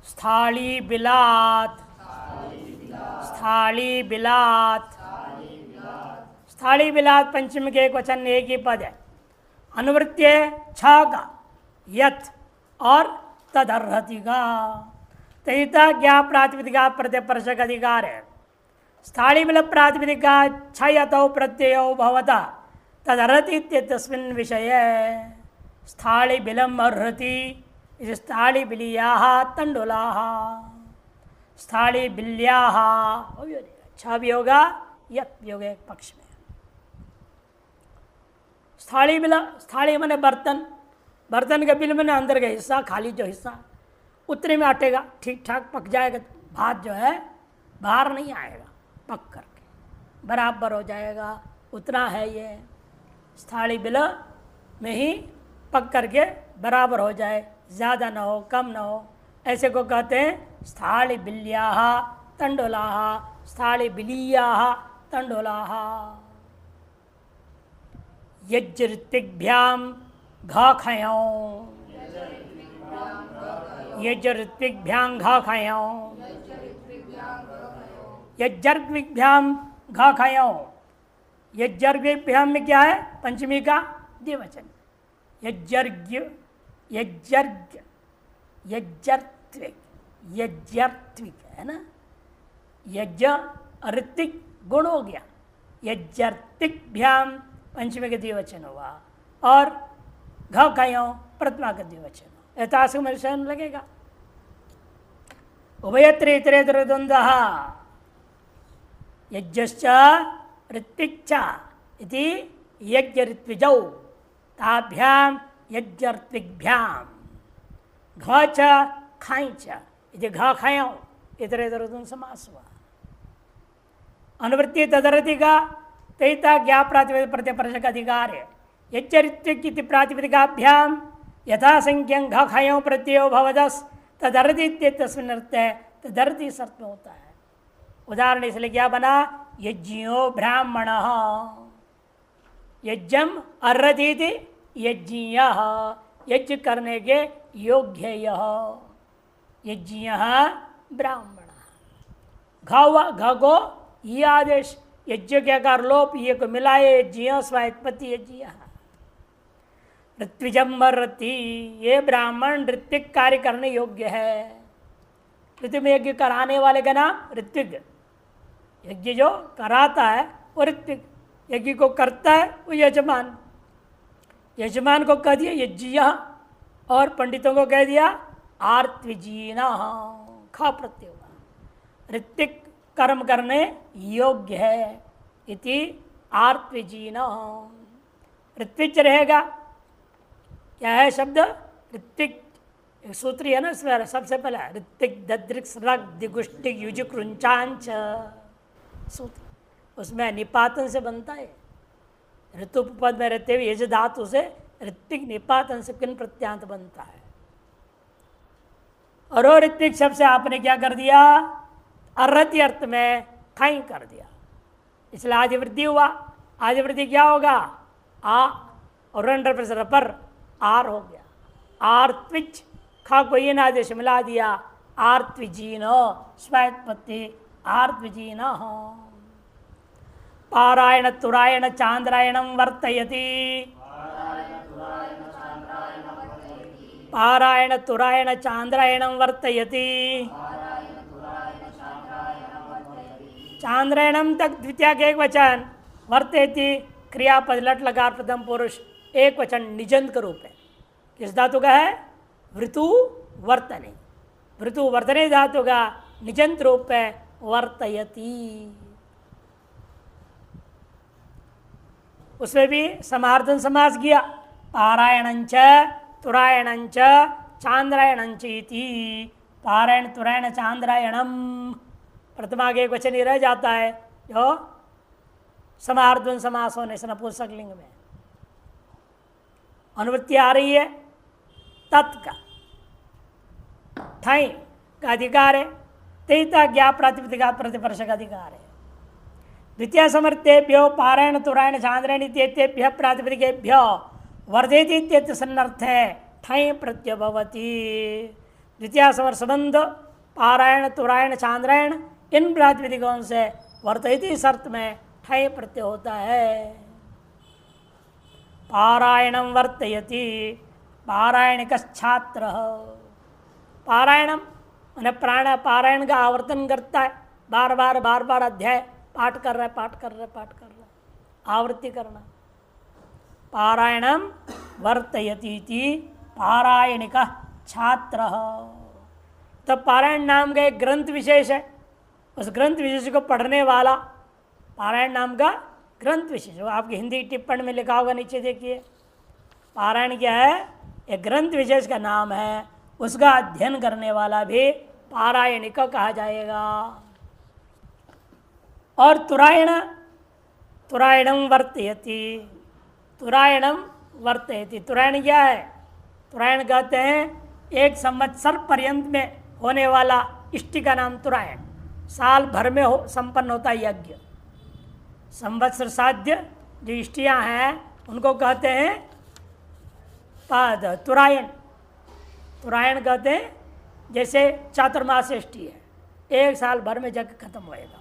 स्थाली बिलात, स्थाली बिलात, स्थाली बिलात पंचमी के एक वचन एक ही पद है। अनुवृत्य छ का यथ और तदर्हति का तहिता ज्ञा प्रातिपदिका प्रत्यपर्शक अधिकार है। स्थाली बिल प्रातिपदिका छयतौ प्रत्ययो भवता तदर्हति तस्मिन् विषय स्थाली बिलम अर्हति स्थाली बिलियाः तंडुलाः स्थाली बिल्याः छ भी होगा यत भी होगा एक पक्ष में। स्थाली बिला स्थाली मैंने बर्तन, बर्तन के बिल मैंने अंदर का हिस्सा खाली जो हिस्सा उतने में अटेगा, ठीक ठाक पक जाएगा, भात जो है बाहर नहीं आएगा, पक करके बराबर हो जाएगा, उतना है ये। स्थाली बिल में ही पक करके बराबर हो जाए, ज़्यादा ना हो कम ना हो, ऐसे को कहते हैं स्थाली बिल्याः तंडुलाः स्थाली बिलीयाः तंडुलाः। यज्ञऋत्विग्भ्याम घाखयों, यज्ञऋत्विग्भ्याम घाखयों, यज्ञर्ग्विग्भ्याम घाखयों। यज्ञर्ग्विग्भ्याम में क्या है? पंचमी का द्विवचन। यज्ञर्ग्य यज्ञर्ग्य यज्ञर्त्विक यज्ञर्त्विक है ना, यज्ञ ऋत्विक गुण हो गया। यज्ञर्त्विग्भ्याम पंचमी का द्विवचन हुआ और घयों प्रथमा का द्विवचन हो, ऐतासिक में लगेगा। उभयत्र इतरेतर द्वंद्वः यज्ञश्च ऋत्विक्च इति यज्ञ ऋत्विजौ ताभ्याम यज्ञर्त्विग्भ्याम घ च खाई च इति घयों इतरेतर द्वंद्व समास हुआ। अनुवृत्ति तदरति का तैता ज्ञा प्रातिपदिक प्रत्यपर्शक अधिकार है। यज्ञ ऋत्विक इति प्रातिपदिकाभ्याम यथा संख्यं घयों प्रत्ययो भवदस् तदर्ति तस्मिन् अर्थे तदर्ति शर्त में होता है। उदाहरण इसलिए क्या बना? यज्ञो ब्राह्मण यज्ञम अर्हति यज्ञीय यज्ञ करने के योग्य यह यज्ञीय ब्राह्मण। घ को ये आदेश यज्ञ के आकार लोप ये को मिलाए यज्ञ स्वायत्पत्ति यज्ञ। ऋत्विजम्बरति ये ब्राह्मण ऋत्विक कार्य करने योग्य है। ऋतु में यज्ञ कराने वाले का नाम ऋत्विक, यज्ञ जो कराता है वो ऋत्विक, यज्ञ को करता है वो यजमान। यजमान को कह दिया यज्ञ और पंडितों को कह दिया आर्तविजीना खा प्रत्यय होगा। ऋत्विक कर्म करने योग्य है इति आर्तविजीना। ऋत्विज रहेगा क्या है शब्द? ऋत्विक एक सूत्री है ना, सबसे पहले ऋत्विक दद्रिक रग दिगुष्टिक युज कृंचांच सूत्र, उसमें निपातन से बनता है। ऋतु पद में रहते हुए यज धातु से ऋत्विक निपातन से किन प्रत्यांत बनता है। और वो ऋत्विक शब्द से आपने क्या कर दिया? अर्हति अर्थ में खाई कर दिया, इसलिए आदिवृद्धि हुआ। आदिवृद्धि क्या होगा? आ और पर आर हो गया। आर्त्विच खा को ये आदेश मिला दिया आर्त्विजीन स्वायत्पत्ति आर्त्विजीन। पारायण तुरायण चांद्रायणं वर्तयति, पारायण तुरायण चांद्रायणं वर्तयति। चांद्रायणम तक द्वितीय के एक वचन, वर्तयति क्रियापद लट लकार प्रथम पुरुष एक वचन निजंत का रूप है। किस धातु का है? वृतु वर्तने। वृतु वर्तने धातु का निजंत रूप है वर्तयति। उसमें भी समार्धन समास किया। पारायणंच तुरायणंच चांद्रायणंच इति। पारायण तुरायण चांद्रायणम प्रथमा के एक वचन ही रह जाता है जो समार्धन समास होने से नपुंसक लिंग में। अनुवृत्ति आ रही है तत्का ठाई का अधिकार है। तैता ज्ञा प्रातिपदिका प्रतिपर्शक अधिकार है। द्वितीय समर्थेभ्यो पारायण तुरायण चांद्रायण इत्येतेभ्यः प्रातिपदिकेभ्यो वर्धेति इत्येतत् सन्नर्थे ठञ् प्रत्यय भवति। द्वितीय समर संबंध पारायण तुरायण चांद्रायण इन प्रातिपदिकों से वर्तयति शर्त में ठय प्रत्यय होता है। पारायणम वर्तयति पारायणिक छात्र। पारायणम मैंने प्राण पारायण का आवर्तन करता है, बार बार अध्याय पाठ कर रहा है, आवृत्ति करना। पारायणम वर्तयति पारायणिक छात्र। तो पारायण नाम का एक ग्रंथ विशेष है, उस ग्रंथ विशेष को पढ़ने वाला पारायण नाम का ग्रंथ विशेष, वो आपकी हिंदी टिप्पणी में लिखा होगा, नीचे देखिए। पारायण क्या है? एक ग्रंथ विशेष का नाम है, उसका अध्ययन करने वाला भी पारायणिक कहा जाएगा। और तुरायणम वर्तयति, तुरायणम वर्तयति। तुरायण क्या है? तुरायण कहते हैं एक संवत्सर पर्यंत में होने वाला इष्टि का नाम तुरायण, साल भर में संपन्न होता है यज्ञ। संवत्सर साध्य जो इष्टियाँ हैं उनको कहते हैं तुरायण। तुरायण कहते हैं जैसे चातुर्मास इष्टि है, एक साल भर में यज्ञ खत्म होएगा।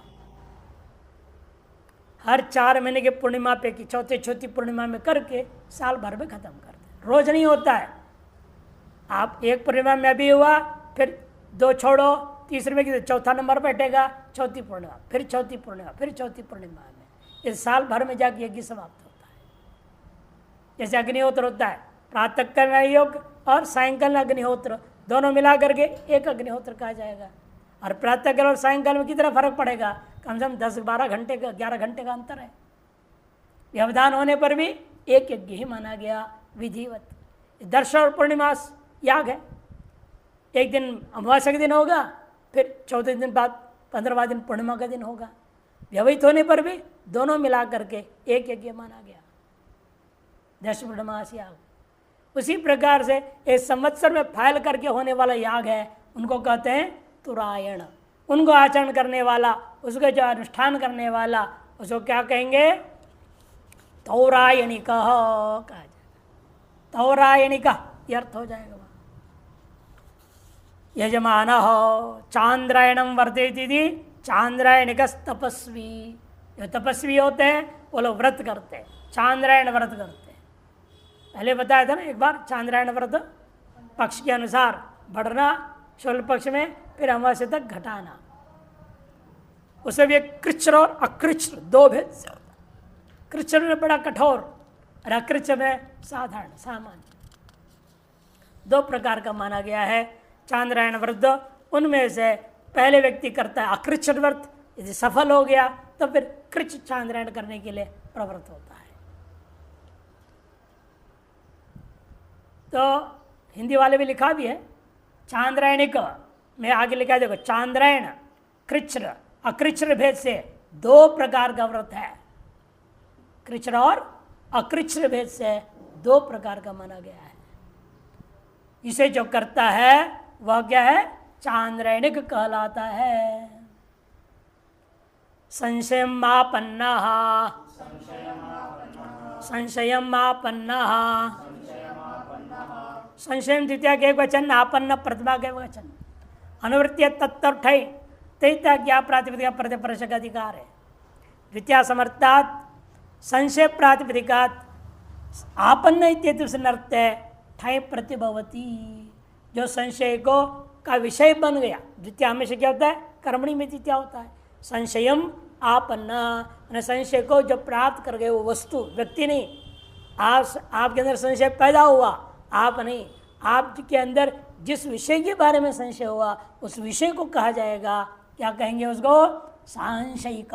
हर 4 महीने के पूर्णिमा पे की चौथी पूर्णिमा में करके साल भर में खत्म कर दे। रोज नहीं होता है, आप एक पूर्णिमा में अभी हुआ, फिर 2 छोड़ो, तीसरे में की चौथा नंबर बैठेगा, चौथी पूर्णिमा, फिर चौथी पूर्णिमा, फिर चौथी पूर्णिमा में इस साल भर में जाके यज्ञ समाप्त होता है। जैसे अग्निहोत्र होता है, प्रातःकाल योग और सायंकाल अग्निहोत्र दोनों मिला करके एक अग्निहोत्र कहा जाएगा। और प्रातःकाल और सायंकाल में कितना फर्क पड़ेगा? कम से कम 10-12 घंटे का 11 घंटे का अंतर है। व्यवधान होने पर भी एक यज्ञ ही माना गया विधिवत। दर्शन और पूर्णिमास याग है, एक दिन अमावस्या के दिन होगा, फिर 14 दिन बाद 15वां दिन पूर्णिमा का दिन होगा। व्यवहित होने पर भी दोनों मिला करके एक यज्ञ माना गया, दर्शन पूर्णिमास याग। उसी प्रकार से इस संवत्सर में फैल करके होने वाला याग है, उनको कहते हैं तुरायण। उनको आचरण करने वाला, उसका जो अनुष्ठान करने वाला, उसको क्या कहेंगे? तौरायणिक कहा जाएगा। तौरायणिक ये अर्थ हो जाएगा। यजमान चांद्रायणम वर्तयति चांद्रायणिक तपस्वी। जो तपस्वी होते हैं वो लोग व्रत करते हैं, चांद्रायण व्रत करते हैं। पहले बताया था ना एक बार, चांद्रायण व्रत पक्ष के अनुसार बढ़ना, शुक्ल पक्ष में, फिर अमावस्या तक घटाना। उसमें भी कृच्छ्र और अकृच्छ्र 2 भेद से होता है। कृच्छ्र में बड़ा कठोर और अकृच्छ्र में साधारण सामान्य, 2 प्रकार का माना गया है चांद्रायण व्रत। उनमें से पहले व्यक्ति करता है अकृच्छ्र व्रत, यदि सफल हो गया तो फिर कृच्छ चांद्रायण करने के लिए प्रवृत्त होता है। तो हिंदी वाले भी लिखा भी है चांद्रायणिक में, आगे लिखा है देखो, चांद्रायण कृच्छ्र अकृच्छ्र भेद से 2 प्रकार का व्रत है। कृच्छ्र और अकृच्छ्र भेद से 2 प्रकार का माना गया है। इसे जो करता है वह क्या है? चांद्रायणिक कहलाता है। संशयम मापन्ना, संशयम मापन्ना, संशयम द्वितीय के एक वचन, आपन्न प्रथमा के वचन। अनुवृत्ति तत्व तैता ज्ञा प्रातिपदिका प्रतिपरक अधिकार है। द्वितीय समर्थात संशय प्रातिपदिकात आपन्न इत्यर्थ ठय प्रतिभवती। जो संशय को का विषय बन गया, द्वितीय हमेशा क्या होता है? कर्मणि में द्वितीय होता है। संशयम आपन्न, संशय को जो प्राप्त कर गए वो वस्तु, व्यक्ति नहीं। आपके अंदर संशय पैदा हुआ, आप नहीं, आपके अंदर जिस विषय के बारे में संशय हुआ उस विषय को कहा जाएगा, क्या कहेंगे उसको? सांशयिक।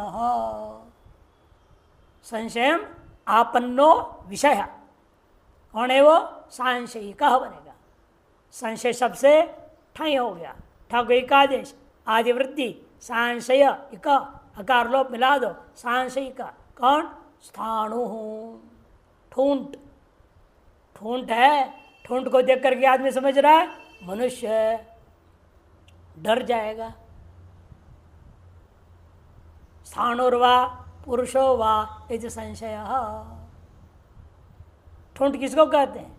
संशयम आपन्नो विषय कौन है वो? सांशयिक बनेगा। संशय शब्द से ठय हो गया, ठग एकादेश आदिवृत्ति सांशय इक अकार लोप मिला दो, सांशयिक। कौन? स्थाणु, ठूंठ। ठूंठ है, ठूंठ को देख करके आदमी समझ रहा है मनुष्य है, डर जाएगा। स्थाणुर्वा पुरुषो वा इति संशय। ठूंठ किसको कहते हैं?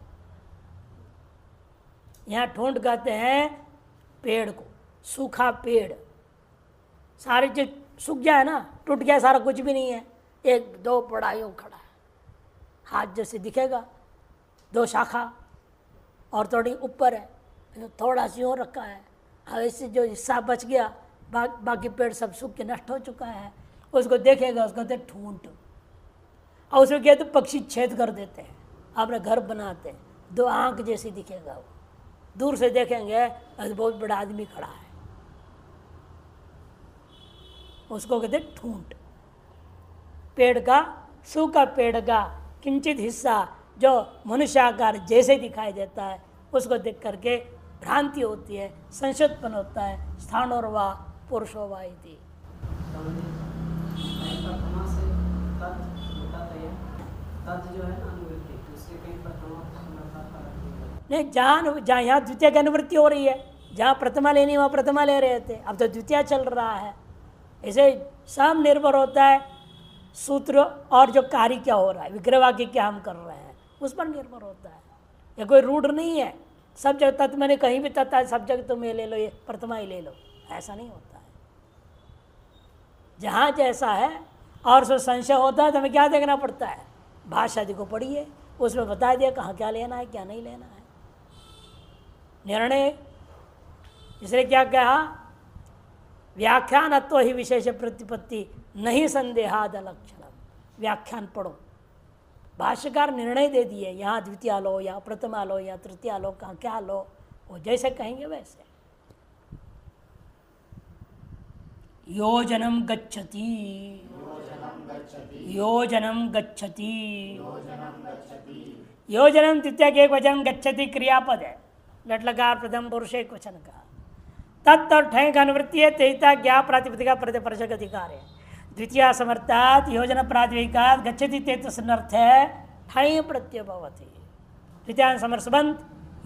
यहाँ ठूंठ कहते हैं पेड़ को, सूखा पेड़, सारी चीज सूख गया है ना, टूट गया सारा, कुछ भी नहीं है, एक दो पड़ा यूं खड़ा है, हाथ जैसे दिखेगा, दो शाखा और थोड़ी ऊपर है, थोड़ा सा यूं रखा है, ऐसे जो हिस्सा बच गया, बाकी पेड़ सब सूख के नष्ट हो चुका है, उसको देखेगा, उसको कहते ठूंठ, और उसमें क्या तो पक्षी छेद कर देते हैं, अपने घर बनाते हैं, दो आंख जैसी दिखेगा वो, दूर से देखेंगे बहुत बड़ा आदमी खड़ा है, उसको कहते ठूंठ। पेड़ का, सूखा पेड़ का किंचित हिस्सा जो मनुष्याकार जैसे दिखाई देता है, उसको देख करके भ्रांति होती है, संशोधन होता है, स्थानोर वा पुरुषो वा इति। नहीं, जहाँ यहाँ द्वितीय की अनुवृत्ति हो रही है, जहाँ प्रथमा लेनी वहाँ प्रथमा ले रहे थे, अब तो द्वितीय चल रहा है। ऐसे सब निर्भर होता है सूत्र और जो कार्य क्या हो रहा है, विग्रह वाक्य क्या हम कर रहे हैं, उस पर निर्भर होता है। ये कोई रूढ़ नहीं है, सब जगह तत्व मैंने कहीं भी तत्व है, सब जगह तुम ये ले लो, ये प्रथमा ही ले लो, ऐसा नहीं होता है। जहाँ जैसा है और उसमें संशय होता है तो हमें क्या देखना पड़ता है, भाषा जी को पढ़िए, उसमें बता दिया कहाँ क्या लेना है क्या नहीं लेना है। निर्णय इसलिए क्या कहा, व्याख्यानत्व ही विशेष प्रतिपत्ति नहीं संदेहाद लक्षण। व्याख्यान पढ़ो, भाष्यकार निर्णय दे दिए, यहाँ द्वितीय लो या प्रथमा लो या तृतीय लो, कहाँ क्या लो, वो जैसे कहेंगे वैसे। योजनम गच्छति, योजनम गच्छति, योजनम तृतीय के एक वचन, गच्छति क्रियापद है, लट लकार प्रथम पुरुष एक वचन का, तत् और ठय का अनुवृत्ति है, तेता ज्ञा प्रातिपदिका प्रतिपर्शक अधिकार है। द्वितीय समर्थात योजना प्रातिपदिका गच्छति तेतसनर्थ है ठय प्रत्यय भवति। द्वितीय समर्थबंध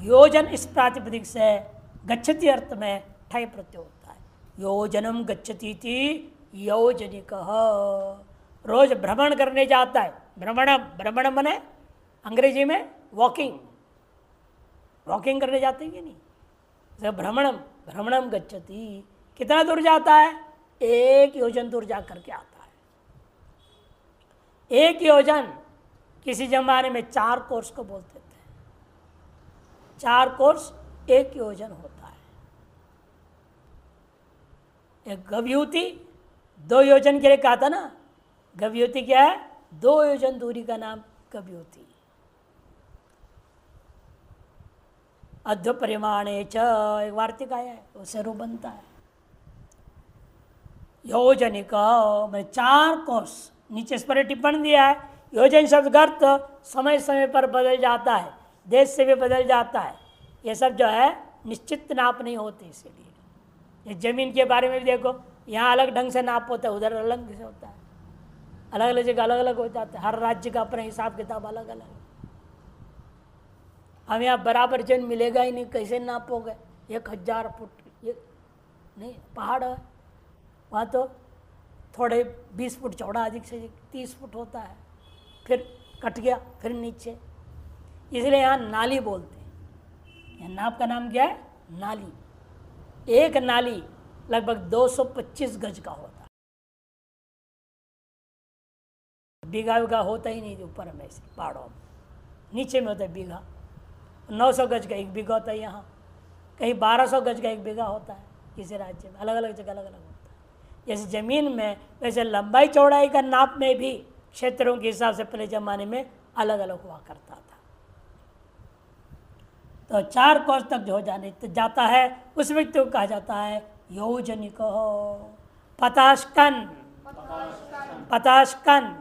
योजन इस प्रातिपदिक से गच्छति अर्थ में ठय प्रत्यय होता है। योजनम गच्छति थी योजनिक, रोज भ्रमण करने जाता है, भ्रमण, भ्रमण मने अंग्रेजी में वॉकिंग, वॉकिंग करने जाते हैं कि नहीं, भ्रमणम, भ्रमणम गच्छति, कितना दूर जाता है, एक योजन दूर जा करके आता है। एक योजन किसी जमाने में 4 कोर्स को बोलते थे, 4 कोर्स एक योजन होता है। एक गव्यूति 2 योजन के लिए कहा था ना, गव्यूति क्या है, 2 योजन दूरी का नाम गव्यूति। अध्य परिमाणे च एक वार्तिक आया है, उससे रूप बनता है। योजनिक मैंने 4 कोर्स, नीचे इस पर टिप्पणी दिया है, योजन शब्द का अर्थ समय समय पर बदल जाता है, देश से भी बदल जाता है, ये सब जो है निश्चित नाप नहीं होती। इसीलिए जमीन के बारे में भी देखो, यहाँ अलग ढंग से नाप होता है, उधर अलग से होता है, अलग अलग जगह अलग अलग हो जाता है, हर राज्य का अपना हिसाब किताब अलग अलग है। हम यहाँ बराबर जन मिलेगा ही नहीं, कैसे नापोगे, 1000 फुट, ये नहीं, पहाड़ है वहाँ तो थोड़े 20 फुट चौड़ा, अधिक से अधिक 30 फुट होता है, फिर कट गया फिर नीचे, इसलिए यहाँ नाली बोलते हैं। यहाँ नाप का नाम क्या है, नाली। एक नाली लगभग 225 गज का होता है, बीघा विघा होता ही नहीं ऊपर में, से पहाड़ों में, नीचे में होता है बीघा। 900 गज का 1 बीघा होता है, यहाँ कहीं 1200 गज का 1 बीघा होता है, किसी राज्य में अलग अलग जगह अलग अलग होता है। जैसे जमीन में वैसे लंबाई चौड़ाई का नाप में भी क्षेत्रों के हिसाब से पहले जमाने में अलग अलग हुआ करता था। तो 4 कोस तक जो हो जाने जाता है उस व्यक्ति को कहा जाता है योजनिक। पताश्कन, पताश्कन,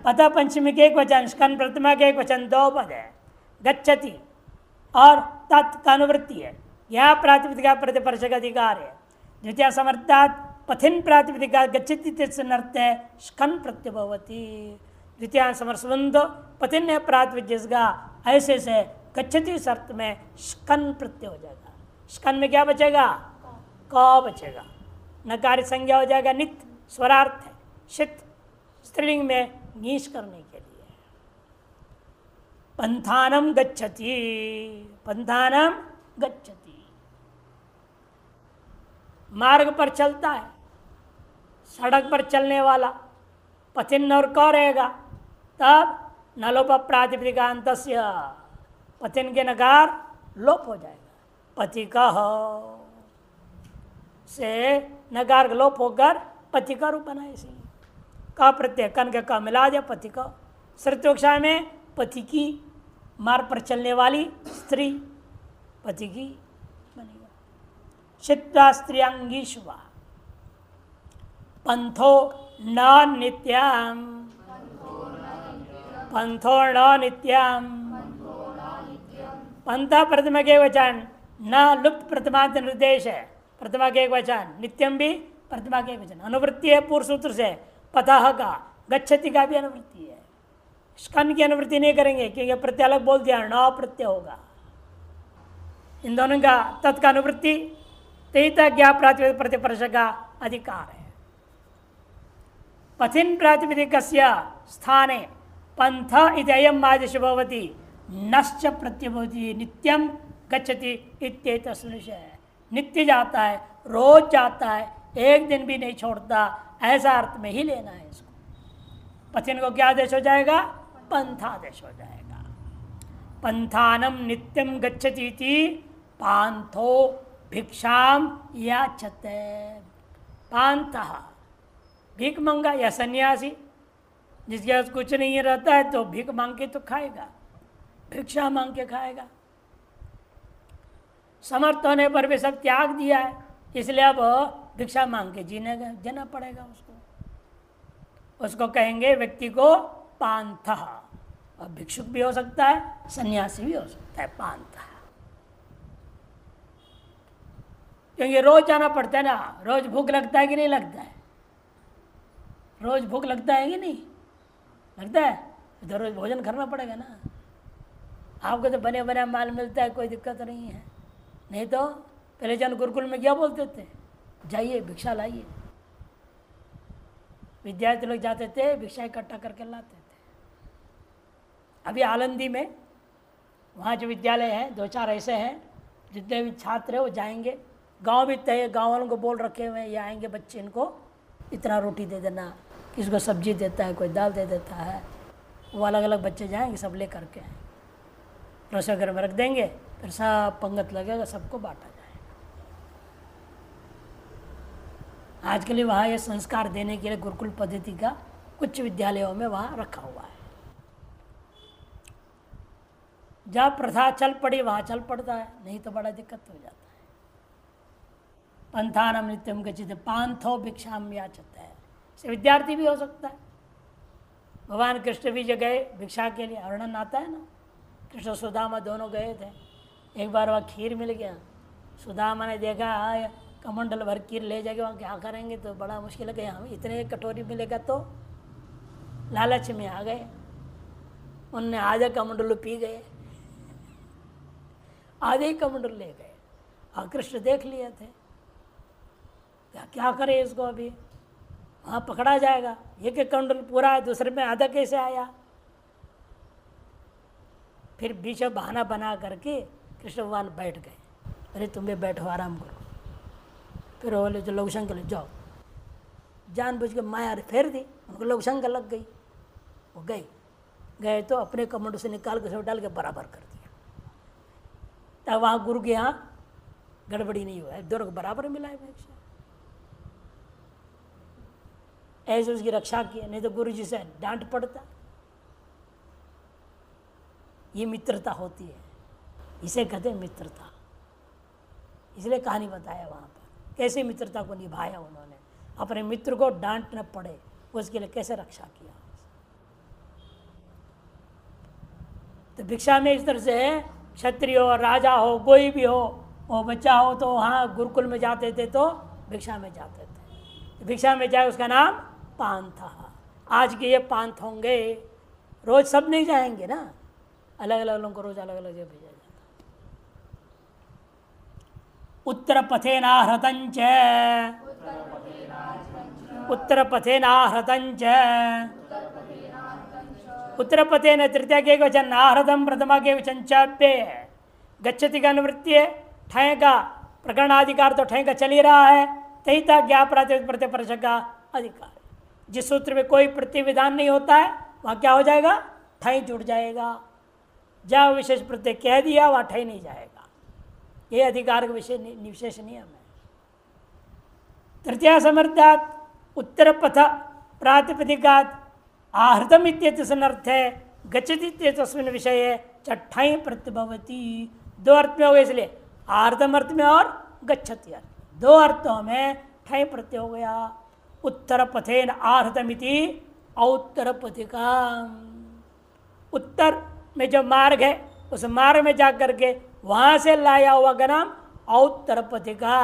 पता पंचमी के एक वचन, स्कन प्रतिमा के एक वचन, 2 पद है। गच्छति और तत् का अनुवृत्ति है, यह प्रातिपदिका प्रतिपर्शक अधिकार है। द्वितीय समर्थात पथिन प्रातिपदिका गच्छति तेत्सनर्थ है स्कन प्रत्यय भवति। द्वितीय समर्थबंध पथिन है प्रातिपदिक जिसका ऐसे से गच्छति इस अर्थ में स्कन प्रत्यय हो जाएगा। स्कन में क्या बचेगा, क बचेगा, नकार संज्ञा हो जाएगा, नित स्वरार्थ है, शित स्त्रीलिंग में नीश करने के लिए। पंथानम गच्छति, पंथानम गच्छति, मार्ग पर चलता है, सड़क पर चलने वाला पथिन और क रहेगा, तब नलोप प्रातिपदिका अंतस्य, पथिन के नकार लोप हो जाएगा। पथिका से नकार लोप होकर पथिका रूप बना, इसीलिए का प्रत्यय कन के का मिला दिया पथिका। श्रुतोक्षा में पथिकी, मार्ग पर चलने वाली स्त्री, पथिकी बनेगा। शित्वा स्त्रियांगी शुभा पंथो न नित्यम, पंथो न नित्यम, पंथा प्रथमा के वचन, न लुप्त प्रथमांत निर्देश है, प्रथमा के एक वचन, नित्यम भी प्रथमा के एक वचन, अनुवृत्ति है पूर्व सूत्र से, पतः का, गच्छति का भी अनुवृत्ति है। स्कन की अनुवृत्ति नहीं करेंगे क्योंकि प्रत्यय अलग बोल दिया, न प्रत्यय होगा। इन दोनों का तत् का अनुवृत्ति तेता ज्ञा प्रातिपदिक प्रतिपर्श का अधिकार है। पथिन प्रातिपदिक स्थाने पंथ इदयम आदेश भवति, नश्च प्रत्यय भवति, नित्यम गच्छति इत्येतत् सुनिश्चय। नित्य जाता है, रोज जाता है, एक दिन भी नहीं छोड़ता, ऐसा अर्थ में ही लेना है इसको। पथिन को क्या आदेश हो जाएगा? पंथादेश हो जाएगा। पंथानम नित्यम गच्छति इति पांथो भिक्षाम याचते। पांतः भीख मंगा या सन्यासी, जिसके पास कुछ नहीं रहता है तो भीख मांग के तो खाएगा, भिक्षा मांग के खाएगा। समर्थ होने पर भी सब त्याग दिया है, इसलिए अब भिक्षा मांग के जीना पड़ेगा उसको। उसको कहेंगे व्यक्ति को पांथः। और भिक्षुक भी हो सकता है, सन्यासी भी हो सकता है पांथः। क्योंकि रोज जाना पड़ता है ना, रोज भूख लगता है कि नहीं लगता है? रोज भूख लगता है कि नहीं लगता है? तो रोज भोजन करना पड़ेगा ना। आपको तो बने बने माल मिलता है, कोई दिक्कत नहीं है। नहीं तो पहले जन गुरुकुल में क्या बोलते थे? जाइए भिक्षा लाइए। विद्यार्थी लोग जाते थे, भिक्षा इकट्ठा करके लाते थे। अभी आलंदी में वहाँ जो विद्यालय है, 2-4 ऐसे हैं, जितने भी छात्र हैं वो जाएंगे। गांव भी तय, गांव वालों को बोल रखे हुए हैं, ये आएंगे बच्चे, इनको इतना रोटी दे देना, किसको सब्जी देता है, कोई दाल दे देता है। वो अलग अलग बच्चे जाएंगे, सब ले करके आएंगे, रसोई घर में रख देंगे, फिर सब पंगत लगेगा, सबको बांटा जाएगा। आज के लिए वहाँ ये संस्कार देने के लिए गुरुकुल पद्धति का कुछ विद्यालयों में वहाँ रखा हुआ है। जहाँ प्रथा चल पड़ी वहाँ चल पड़ता है, नहीं तो बड़ा दिक्कत हो जाता है। पंथानम नित्यम गच्छति पांथो भिक्षाम याचते है। से विद्यार्थी भी हो सकता है। भगवान कृष्ण भी जो गए भिक्षा के लिए, वर्णन आता है ना, कृष्ण सुदामा दोनों गए थे। एक बार वहाँ खीर मिल गया, सुदामा ने देखा कमंडल भर खीर ले जाके वहाँ क्या करेंगे, तो बड़ा मुश्किल है कि हम इतने कटोरी मिलेगा, तो लालच में आ गए। उनने आधा कमंडल पी गए, आधे ही कमंडल ले गए। और कृष्ण देख लिए थे, क्या करे इसको, अभी वहाँ पकड़ा जाएगा। एक एक कमंडल पूरा है, दूसरे में आधा कैसे आया। फिर बीच में बहाना बना करके कृष्ण भगवान बैठ गए। अरे तुम भी बैठो, आराम करो। फिर वो बोले जो लघुशंकर ले जाओ, जानबूझ के माया फेर दी, उनको लघुशंकर लग गई। वो गए तो अपने कमंडल से निकाल के सब डाल के बराबर कर दिया। तब वहाँ गुरु के यहाँ गड़बड़ी नहीं हुआ है, दोनों को बराबर मिला है भिक्षा। ऐसे उसकी रक्षा की, नहीं तो गुरु जी से डांट पड़ता। ये मित्रता होती है, इसे कहते हैं मित्रता। इसलिए कहानी बताया वहाँ पर कैसे मित्रता को निभाया उन्होंने, अपने मित्र को डांट न पड़े उसके लिए कैसे रक्षा किया। तो भिक्षा में इस तरह से क्षत्रिय हो, राजा हो, कोई भी हो, वो बच्चा हो, तो वहाँ गुरुकुल में जाते थे तो भिक्षा में जाते थे। भिक्षा में जाए उसका नाम पांथ। आज के ये पांथ होंगे, रोज सब नहीं जाएंगे ना, अलग अलग लोगों को रोज अलग अलग जगह भेजा जाता। उत्तर पथेनाहृतंच, उत्तर पथेनाहृतंच, उत्तर पथेन तृतीया के वचन, आहृतम प्रथमा के वचन चाप्य। गच्छति का अनुवृत्ति है, ठय का प्रकरणाधिकार तो ठय का चल ही रहा है, तहिता ज्ञा प्रातिपदिक प्रत्यय का अधिकार। जिस सूत्र में कोई प्रतिविधान नहीं होता है वहाँ क्या हो जाएगा, ठई जुड़ जाएगा। जहाँ विशेष प्रत्यय कह दिया वहाँ ठई नहीं जाएगा। ये अधिकार का विशेष नियम है। तृतीया समर्थात उत्तर पथ प्रातिपदिकात आहृतम इत्यर्थ है गच्छति तस्मिन् विषये ठई प्रत्यभवति। दो अर्थ में हो गए, इसलिए आहृतम अर्थ में और गच्छति अर्थ, दो अर्थों में ठई प्रत्यय हो गया। उत्तर पथेन आहृतमिति औत्तर पथिका, उत्तर में जो मार्ग है उस मार्ग में जाकर के वहां से लाया हुआ का नाम औत्तर पथिका।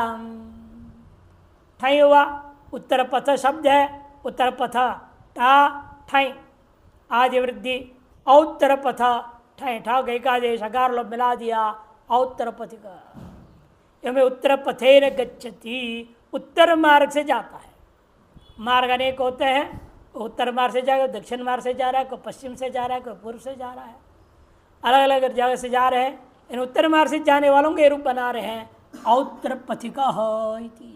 ठई हुआ, उत्तर पथ शब्द है, उत्तर पथ टा ठई आदि वृद्धि, औत्तर पथ ठई ठा गई का देश अकार लोग मिला दिया औत्तर पथिका। यह उत्तर पथेन गच्छति, उत्तर मार्ग से जाता है। मार्ग अनेक होते हैं, उत्तर मार्ग से जाएगा, दक्षिण मार्ग से जा रहा है, कोई पश्चिम से जा रहा है, कोई पूर्व से जा रहा है, अलग अलग जगह से जा रहे हैं। इन उत्तर मार्ग से जाने वालों के रूप बना रहे हैं औत्तर पथिका इति।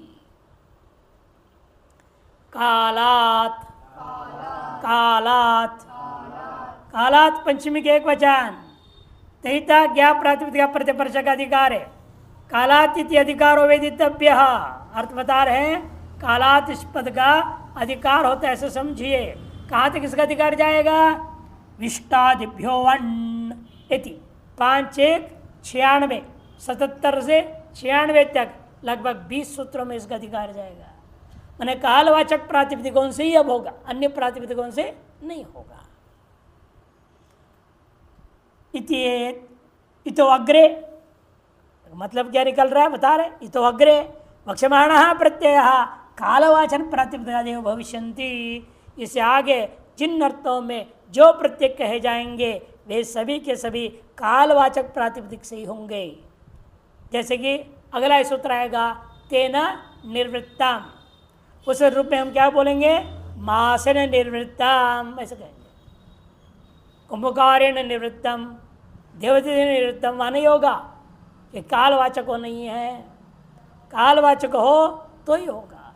कालात कालात कालात पंचमी के एक वचन, तहिता ज्ञा प्रातिपदिका प्रत्यय का अधिकार है। कालात इति अधिकारो वेदितव्य, अर्थ बता रहे हैं कालात इस पद का अधिकार होता है, ऐसे समझिए। कहाँ तक इसका अधिकार जाएगा, विष्टादिभ्यो वन इति 5 1 96 77 से 96 तक लगभग 20 सूत्रों में इसका अधिकार जाएगा। मैंने कालवाचक प्रातिपदिकों से ही अब होगा, अन्य प्रातिपदिकों से नहीं होगा। इतो अग्रे मतलब क्या निकल रहा है, बता रहे इतो अग्रे वक्ष्यमाणः प्रत्ययः कालवाचन प्रातिपदिकादेव भविष्यन्ति। इससे आगे जिन अर्थों में जो प्रत्यय कहे जाएंगे वे सभी के सभी कालवाचक प्रातिपदिक से ही होंगे। जैसे कि अगला सूत्र आएगा तेना निर्वृत्तम, उस रूप में हम क्या बोलेंगे, मासेन निर्वृत्तम ऐसे कहेंगे। कुंभकारेण निर्वृत्तम, देवते निर्वृत्तम वहाँ नहीं होगा, ये कालवाचक हो नहीं है। कालवाचक हो तो ही होगा।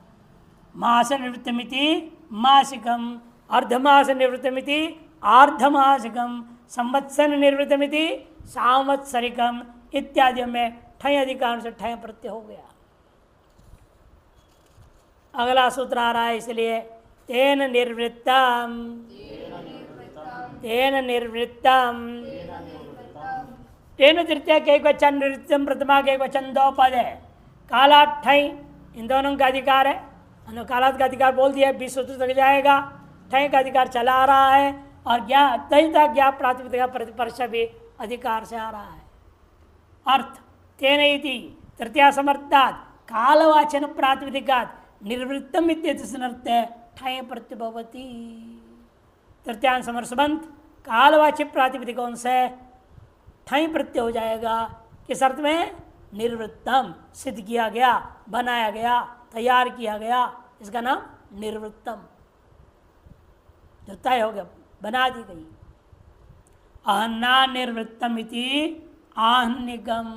मास निवृत्तमिति मासिकम, अर्धमास निवृत्तमिति आर्धमासिकम, संवत्सर निवृत्तमिति सांवत्सरिकम इत्यादि में ठय अधिकार से ठय प्रत्यय हो गया। अगला सूत्र आ रहा है, इसलिए तेन निर्वृत्तम तेन निर्वृत्तम, तेन तृतीया के एक वचन, निर्वृत्तम प्रथमा के एक वचन, 2 पद है। कालात ठई इन दोनों का अधिकार है। कालात का अधिकार बोल दिया, 20 सूत्र तक जाएगा। ठई का अधिकार चला आ रहा है और ज्ञा तहिता ज्ञा प्रातिपदिका प्रतिपर्श भी अधिकार से आ रहा है। अर्थ तेन इति तृतीया समर्थात् कालवाचन प्रातिपदिकात् निर्वृत्तम इत्यर्थ ठय प्रत्यभवति। तृतीयांश समर्थबंध कालवाची प्रातिपदिकों से ठय प्रत्यय हो जाएगा। किस अर्थ में, निर्वृत्तम सिद्ध किया गया, बनाया गया, तैयार किया गया, इसका नाम निर्वृत्तम, जो तय हो गया, बना दी गई। आहन्ना निर्वृत्तम इति आहनिगम,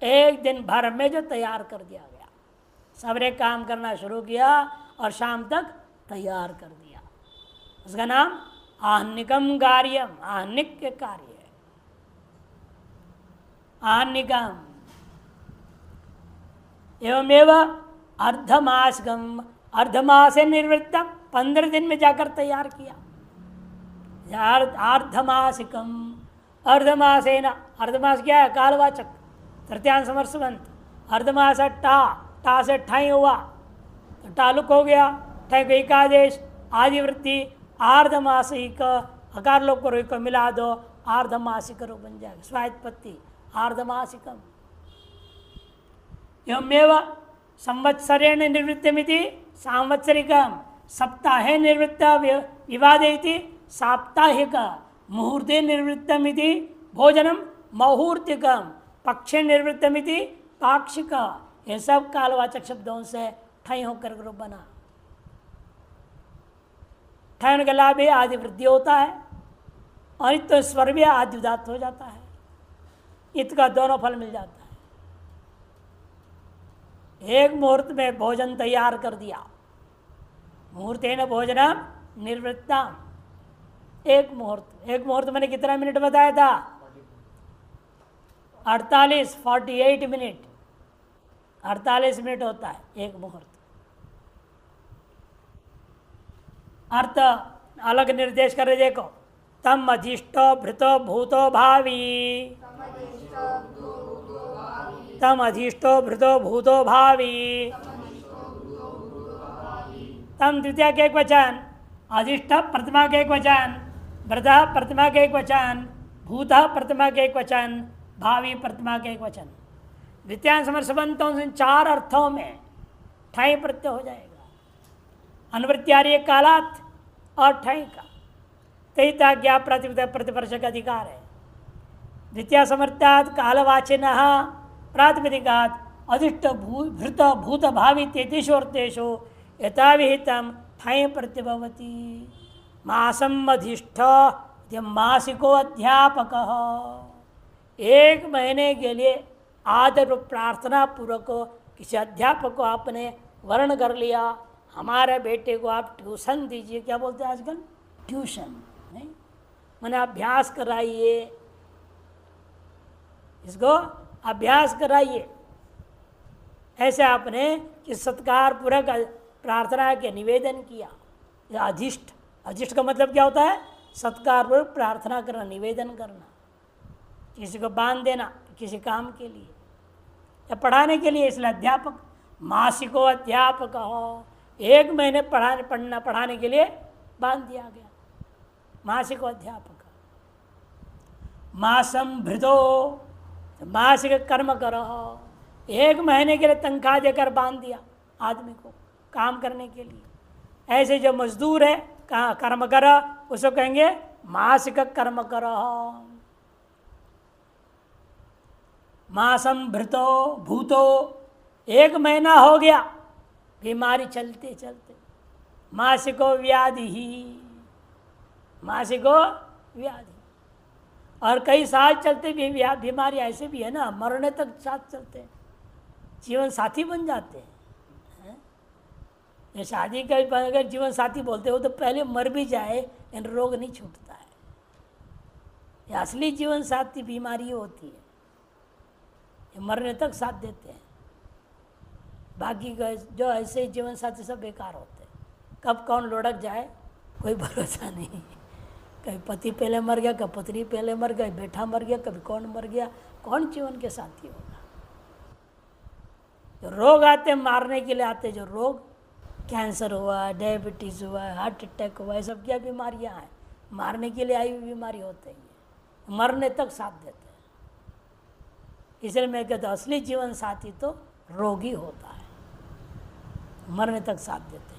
एक दिन भर में जो तैयार कर दिया गया, सवेरे काम करना शुरू किया और शाम तक तैयार कर दिया, उसका नाम आहनिकम कार्यम, आहनिक के कार्य है। आहनिकम एवमेव अर्धमासगम, अर्धमासे निर्वृत्तम, 15 दिन में जाकर तैयार किया। अर्धमासिकम, अर्धमासेन, अर्धमास क्या है, कालवाचक, तृतीयांश समर्थबंध। अर्धमास टा, टा से ठाई हुआ तो टालुक हो गया, ठय को एकादेश आदि वृत्ति, आर्धमासिक अकार लोग को मिला दो, आर्धमासिक रूप बन जाएगा, स्वायत्पत्ति आर्धमासिकम। एवमेव संवत्सरेण निवृत्तमिति सांवत्सरिकम, सप्ताहे निवृत्त विवादेति साप्ताहिक, मुहूर्ते निवृत्तमिति भोजनम मुहूर्तिकम, पक्षे निवृत्तमिति पाक्षिक। ये सब कालवाचक शब्दों से ठय होकर ग्रुप बना। ठयन का लाभ आदि वृद्धि होता है और इत तो स्वर भी आदि उदात्त हो जाता है, इत का दोनों फल मिल जाता है। एक मुहूर्त में भोजन तैयार कर दिया। मुहूर्तेन भोजनम निर्वृत्तम, एक मुहूर्त मैंने कितना मिनट बताया था? 48 मिनट, 48 मिनट होता है एक मुहूर्त। अर्थ अलग निर्देश करे, देखो, तम अधिष्ठो भृतो भूतो भावी, तम अधिष्ठो भृतो भूतो भावी, तम द्वितीय के एक वचन, अधिष्ठ प्रथमा के एक वचन, भृता प्रथमा के एक वचन, भूत प्रथमा के एक वचन, भावी प्रथमा के एक वचन। द्वितीय समर्सबंतों से 4 अर्थों में ठाई प्रत्यय हो जाएगा। अनुवृत्तियार्य कालात और ठाई का तयिता ज्ञा प्रतिवर्ष का अधिकार है। द्वितीय समर्थात कालवाचिन प्रातिपदिकात अधिष्ठ भृत भूत भावी तेतीशु अर्थेषु यथाविहितम ठाई प्रत्यभवती। मासम अधिष्ठ मासिको अध्यापक, एक महीने के लिए आदर प्रार्थना पूर्वक किसी अध्यापक को आपने वर्ण कर लिया, हमारे बेटे को आप ट्यूशन दीजिए। क्या बोलते हैं आजकल? ट्यूशन नहीं, मैंने अभ्यास कराइए, इसको अभ्यास कराइए। ऐसे आपने किस सत्कार पूर्वक प्रार्थना के निवेदन किया। अधिष्ठ, अधिष्ठ का मतलब क्या होता है? सत्कार पूर्वक प्रार्थना करना, निवेदन करना, किसी को बांध देना किसी काम के लिए या पढ़ाने के लिए, इसलिए अध्यापक। मासिको अध्यापक हो, एक महीने पढ़ाने के लिए बांध दिया गया, मासिको अध्यापक। मासम भृदो, मासिक कर्म करो, एक महीने के लिए तनख्वाह देकर बांध दिया आदमी को काम करने के लिए। ऐसे जो मजदूर है कर्म करो, उसको कहेंगे मासिक कर्म करो। मासम भृतो भूतो, एक महीना हो गया बीमारी चलते चलते, मासिको व्याधि ही, मासिको व्याधि। और कई साल चलते भी बीमारी ऐसे भी है ना, मरने तक साथ चलते हैं, जीवन साथी बन जाते हैं। ये शादी का अगर जीवन साथी बोलते हो तो पहले मर भी जाए इन रोग नहीं छूटता है। ये असली जीवन साथी बीमारी होती है, ये मरने तक साथ देते हैं। बाकी जो ऐसे जीवन साथी सब बेकार होते हैं, कब कौन लुढ़क जाए कोई भरोसा नहीं। कभी पति पहले मर गया, कभी पत्नी पहले मर गई, बेटा मर गया, कभी कौन मर गया, कौन जीवन के साथी होगा। जो रोग आते मारने के लिए आते, जो रोग, कैंसर हुआ, डायबिटीज़ हुआ, हार्ट अटैक हुआ, ये सब क्या बीमारियां हैं, मारने के लिए आई हुई बीमारी होते हैं, मरने तक साथ देते हैं। इसलिए मैं कहता हूँ असली जीवन साथी तो रोगी होता है, मरने तक साथ देते हैं।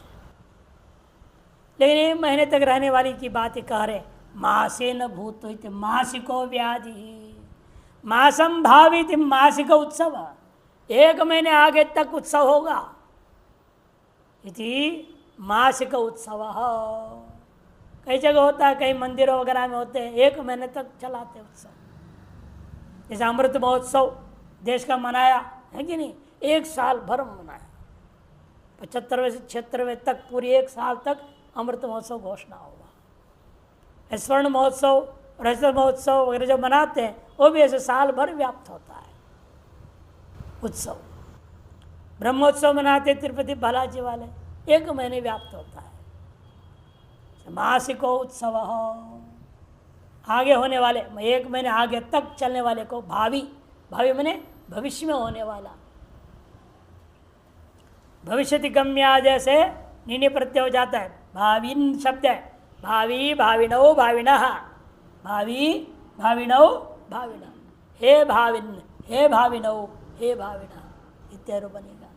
लेकिन एक महीने तक रहने वाली की बात कह रहे, मासेन भूतो इति मासिको व्याधि, मासम भाविति मासिक उत्सव, एक महीने आगे तक उत्सव होगा। इति मासिक उत्सव, कई जगह होता है, कई मंदिरों वगैरह में होते हैं, एक महीने तक चलाते उत्सव। जैसे अमृत महोत्सव देश का मनाया है कि नहीं, एक साल भर मनाया, 75वें से 76वें तक पूरी एक साल तक अमृत महोत्सव घोषणा होगा। स्वर्ण महोत्सव, रजत महोत्सव वगैरह जो मनाते हैं वो भी ऐसे साल भर व्याप्त होता है उत्सव। ब्रह्मोत्सव मनाते तिरुपति बालाजी वाले, एक महीने व्याप्त होता है। मासिको उत्सव, आगे होने वाले, एक महीने आगे तक चलने वाले को भावी, भावी माने भविष्य में होने वाला। भविष्यति गम्या जैसे निने प्रत्यय हो जाता है, भाविन शब्द है, भावी भाविनौ भाविनः, भावी भाविनौ भाविनः, हे भाविन हे भाविनौ हे भाविनः इत्यादि बनेगा।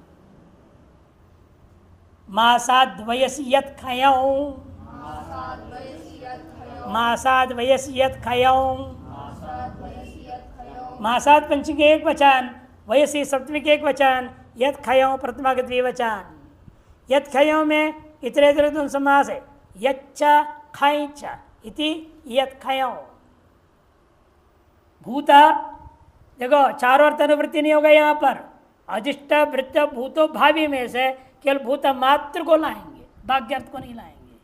मासाद वयसि यत् खयौ, मासाद वयसि यत् खयौ, मासाद पंचमी के एक वचन, वयसि सप्तमी के एक वचन, यत् खयौ प्रथमा के द्विवचन। यत् खयौ में इतरे इतरे समास है, यच्च खैच इति यत् खयौ। भूत, देखो चारों अर्थ अनुवृत्ति नहीं होगा यहाँ पर, अधिष्ठ वृत्त भूतो भावी में से केवल भूत मात्र को लाएंगे, भाग्यार्थ को नहीं लाएंगे।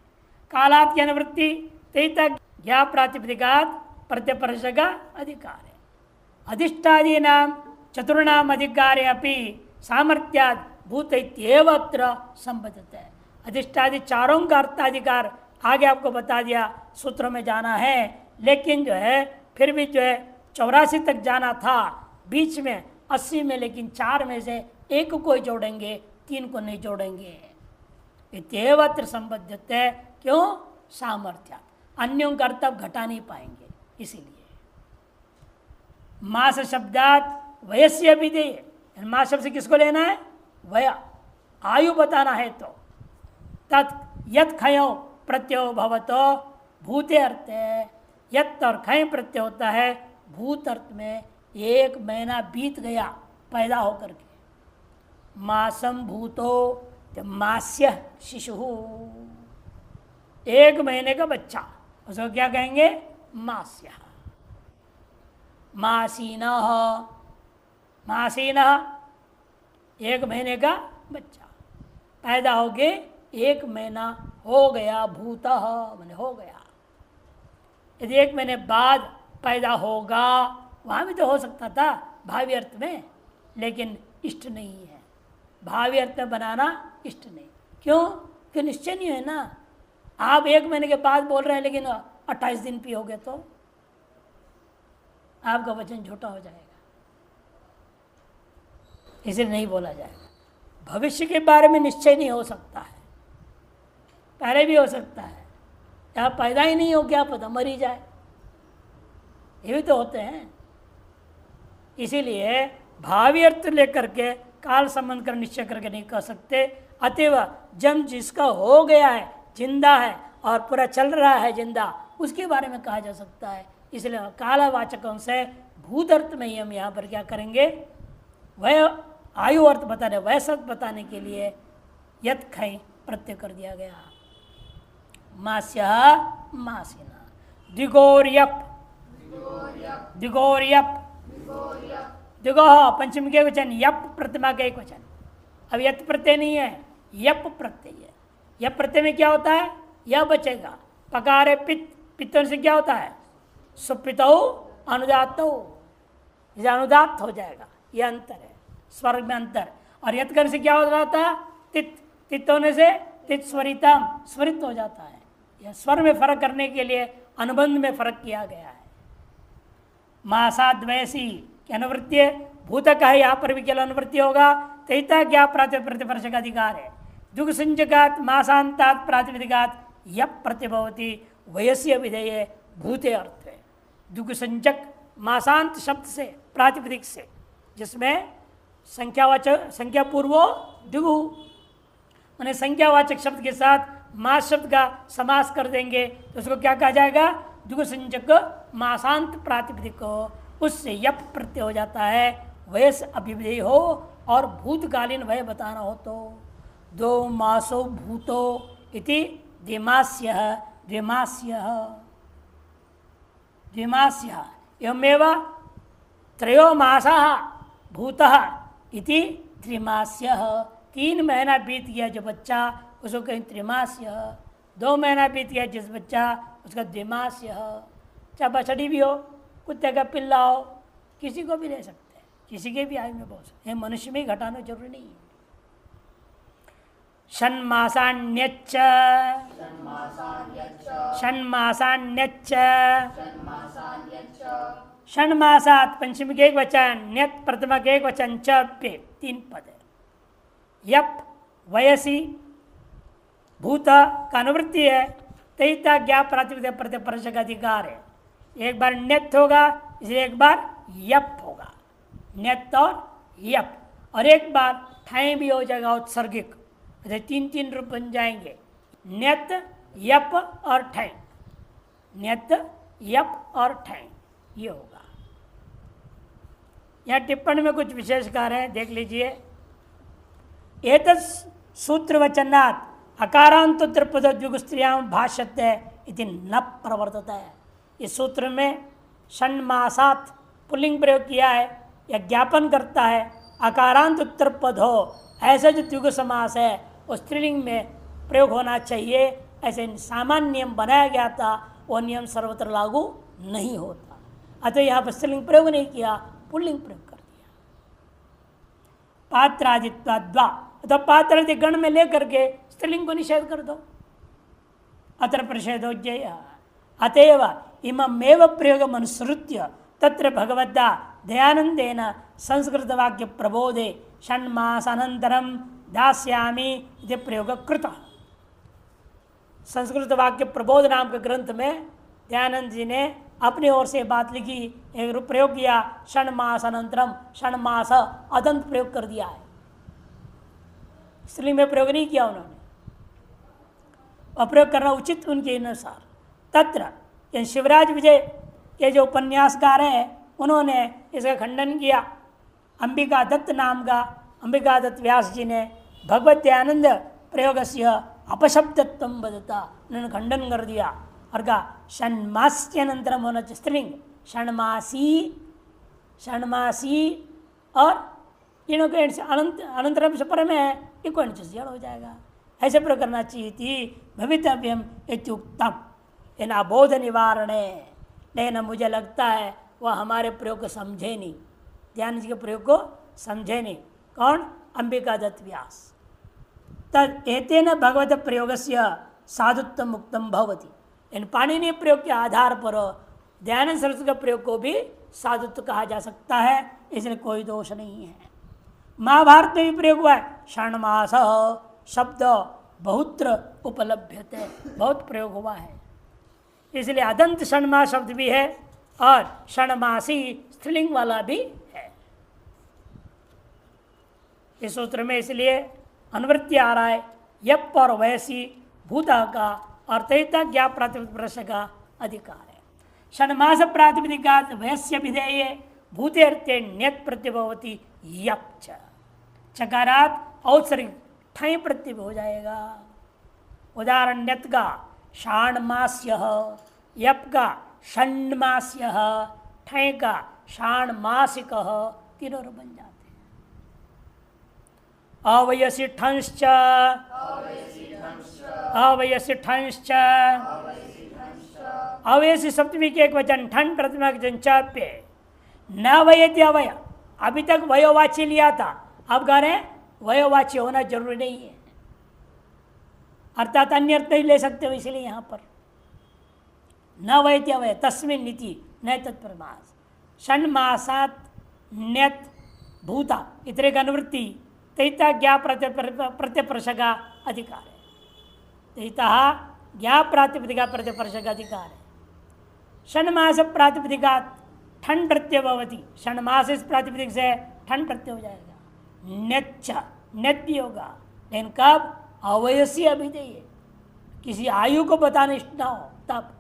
कालात की अनुवृत्ति तैता ज्ञा प्रातिपदिकात प्रत्यपर्श का अधिकार है। अधिष्ठादी नाम चतुर्णाम अधिकारे अपि सामर्थ्याद भूत इत्येवत्र संबद्धते है। अधिष्ठादी चारों का अर्थाधिकार आगे आपको बता दिया, सूत्र में जाना है, लेकिन जो है फिर भी जो है 84 तक जाना था, बीच में 80 में, लेकिन 4 में से एक को ही जोड़ेंगे, 3 को नहीं जोड़ेंगे। इत्येवत्र संबद्धते है, क्यों? सामर्थ्य, अन्यों का अर्थ आप घटा नहीं पाएंगे, इसीलिए। मास शब्दात वयस्य विधेय, मास शब्द से किसको लेना है? वय, आयु बताना है तो। तत् यत् खयो प्रत्ययो भवतो भूते अर्थ है, यत् और खय प्रत्यय होता है भूत अर्थ में। 1 महीना बीत गया पैदा होकर के, मासम भूतो मास्य शिशु, 1 महीने का बच्चा, उसको क्या कहेंगे? मास्य। मासीना, मासीना 1 महीने का बच्चा पैदा हो गए, 1 महीना हो गया, भूत मैंने हो गया। यदि 1 महीने बाद पैदा होगा, वहाँ भी तो हो सकता था भावी अर्थ में, लेकिन इष्ट नहीं है। भावी अर्थ में बनाना इष्ट नहीं। क्यों? क्यों? निश्चय नहीं है ना। आप 1 महीने के बाद बोल रहे हैं, लेकिन 28 दिन भी हो गए तो आपका वचन झूठा हो जाएगा, इसलिए नहीं बोला जाएगा। भविष्य के बारे में निश्चय नहीं हो सकता है, पहले भी हो सकता है, या पैदा ही नहीं हो, क्या पता मर ही जाए, ये भी तो होते हैं। इसीलिए भावी अर्थ लेकर के काल संबंध कर निश्चय करके नहीं कह सकते। अतएव जब जिसका हो गया है, जिंदा है और पूरा चल रहा है जिंदा, उसके बारे में कहा जा सकता है। इसलिए कालवाचकों से भूत अर्थ में ही हम यहाँ पर क्या करेंगे? वह आयु अर्थ बताने, वयसत बताने के लिए यत् खय प्रत्यय कर दिया गया। मास्य मासिना, दिगोर्यप, दिगोर्यप, दिगोह पंचम के वचन, यप प्रतिमा के एक वचन। अब यत प्रत्यय नहीं है, यप प्रत्यय है। यप प्रत्यय में क्या होता है? यह बचेगा। पकारे पित्त, पित्तों से क्या होता है? सुपितो अनुदातो, अनुदात हो जाएगा, यह अंतर है, स्वर्ग में अंतर। और यत करने से क्या हो जाता है? तित, तित होने से तित स्वरितम, स्वरित हो जाता है। यह स्वर में फर्क करने के लिए अनुबंध में फर्क किया गया है। मासाद्वयसी की अनुवृत्ति है, भूत का है, यहाँ पर भी केवल अनुवृत्ति होगा। तैता क्या प्रतिपर्श का अधिकार है। दुख संजकात मासांतात प्रातिपदिकात यप प्रतिभवती वयस्य विधेय भूते अर्थ है। दुख संजक मासांत शब्द से, प्रातिपदिक से, जिसमें संख्यावाचक, संख्या पूर्वो दिगु, मैंने संख्यावाचक शब्द के साथ मास शब्द का समास कर देंगे तो उसको क्या कहा जाएगा? दुख संजक मासांत प्रातिपदिक, उससे यप प्रत्यय हो जाता है। वयस अभिधेय हो और भूतकालीन वय बताना हो तो 2 मासो भूतो इति द्विमास्य, द्विमास्य, द्विमास्य एवमेव 3 मासाः भूतः इति त्रिमास्य। 3 महीना बीत गया जो बच्चा, उसको कहीं त्रिमास्य। 2 महीना बीत गया जिस बच्चा, उसका द्विमास्य। चाहे बछड़ी भी हो, कुत्ते का पिल्ला हो, किसी को भी ले सकते हैं, किसी के भी आयु में बहुत सकते हैं, मनुष्य में ही घटाना जरूरी नहीं है। षण्मासान्यच्च, षण्मासान्यच्च, षण्मासात् पंचमी के एक वचन, न्यत प्रथमा के एक वचन, च पे 3 पद है। यप वयसी भूत का अनुवृत्ति है, तैता ज्ञा प्रातिपदिक प्रतिपर्श का अधिकार है। एक बार न्यत होगा, इसलिए एक बार यप होगा, न्यत और यप, और एक बार ठाई भी हो जाएगा उत्सर्गिक, 3 रूप बन जाएंगे, न्यत यप और ठाई, न्यत यप और ठाई, ये होगा। यहाँ टिप्पणी में कुछ विशेषकार हैं, देख लीजिए। एतत् सूत्र वचनात् अकारांत त्रिपदद्युगस्त्रियां भाष्यते इति न प्रवर्तते है। इस सूत्र में षण्मासात पुल्लिंग प्रयोग किया है, यह ज्ञापन करता है अकारांत उत्तर पद हो, ऐसा जो द्विगु समास है वो स्त्रीलिंग में प्रयोग होना चाहिए, ऐसे सामान्य नियम बनाया गया था, वो नियम सर्वत्र लागू नहीं होता। अतः यहाँ पर स्त्रीलिंग प्रयोग नहीं किया, पुल्लिंग प्रयोग कर दिया। पात्रादित्वाद्वा, अथवा पात्रादि गण में लेकर के स्त्रीलिंग को निषेध कर दो। अत्र प्रषेधोज्जय अतएव इममेव प्रयोगम अनुसृत्य तत्र भगवद्दा दयानंदेन संस्कृत वाक्य प्रबोधे षण्मास अनंतरम दास्यामि इति प्रयोग कृतः। संस्कृत वाक्य प्रबोध नाम के ग्रंथ में दयानंद जी ने अपनी ओर से बात लिखी, एक प्रयोग किया, षण्मास अनंतरम, षण्मास अदंत प्रयोग कर दिया है, स्त्रीलिंग में प्रयोग नहीं किया उन्होंने, प्रयोग करना उचित उनके अनुसार। तत्र शिवराज विजय के जो उपन्यासकार हैं उन्होंने इसका खंडन किया। अंबिका दत्त नाम का अंबिका दत्त व्यास जी ने भगवत दयानंद प्रयोगस्य अपशब्दत्व बदता, उन्होंने खंडन कर दिया और कहा षण्मास्यनंतरम होना चाहिए स्त्रीलिंग, षण्मासी, षण्मासी और इनों के अनंतरम से पर में है, ये कोई जड़ हो जाएगा, ऐसे प्रयोग करना चाहिए थी। भवितव्यम इत्युक्तम, इन अबोध निवारण है, लेकिन मुझे लगता है वह हमारे प्रयोग को समझे नहीं, ध्यान जी के प्रयोग को समझे नहीं। कौन? अंबिका दत्त व्यास। तद एतेन भगवत प्रयोगस्य साधुत्व मुक्तम भवति, इन पाणिनीय प्रयोग के आधार पर दयानंद सरस्वती का प्रयोग को भी साधुत्व कहा जा सकता है, इसलिए कोई दोष नहीं है। महाभारत में भी प्रयोग हुआ है, षण्मास शब्द बहुत्र उपलभ्यते, बहुत प्रयोग हुआ है, इसलिए अदंत षण्मास शब्द भी है और षण्मासी स्त्रीलिंग वाला भी है इस सूत्र में। इसलिए अनुवृत्ति आ रहा है, यप और वैसी भूता का और तैता ज्ञा प्रातिपदिक प्रश्न का अधिकार है। षण्मास प्रातिपदिकात् वैश्य विधेय भूते अर्थे ण्यत् प्रत्यभवति यप च, चकारात औत्सर्गिक ठय प्रत्यय हो जाएगा। उदाहरण ण्यत् का षाण्मास्य, यप का षण्मास्य, ठय का षाण्मासिक, तीनों बन जाते हैं। अवयसी ठंश्च, अवयसी ठंश्च, अवयसी सप्तमी के एक वचन, ठन प्रथमा के चाप्य, न वयति अवय, अभी तक वयोवाची लिया था, अब कह रहे वयोवाची होना जरूरी नहीं है, अर्थात अन्य अर्थ नहीं ले सकते हो, इसलिए यहां पर न वयति अवय तस्मिन् नीति न तत्प्रमास। षण्मासात् ण्यत् भूता इतरे का अनुवृत्ति तैता ज्ञा प्रत्यपर्श का अधिकार है, तैता ज्ञा प्रातिपदिका प्रत्यपर्श का अधिकार है। षण्मास प्रातिपदिका ठन प्रत्यय भवति, षण्मास इस प्रातिपदिक से ठन प्रत्यय हो जाएगा। ण्यच्च ण्यत् भी होगा, लेकिन कब? अवयसी अभिधेय, किसी आयु को बताने न हो तब।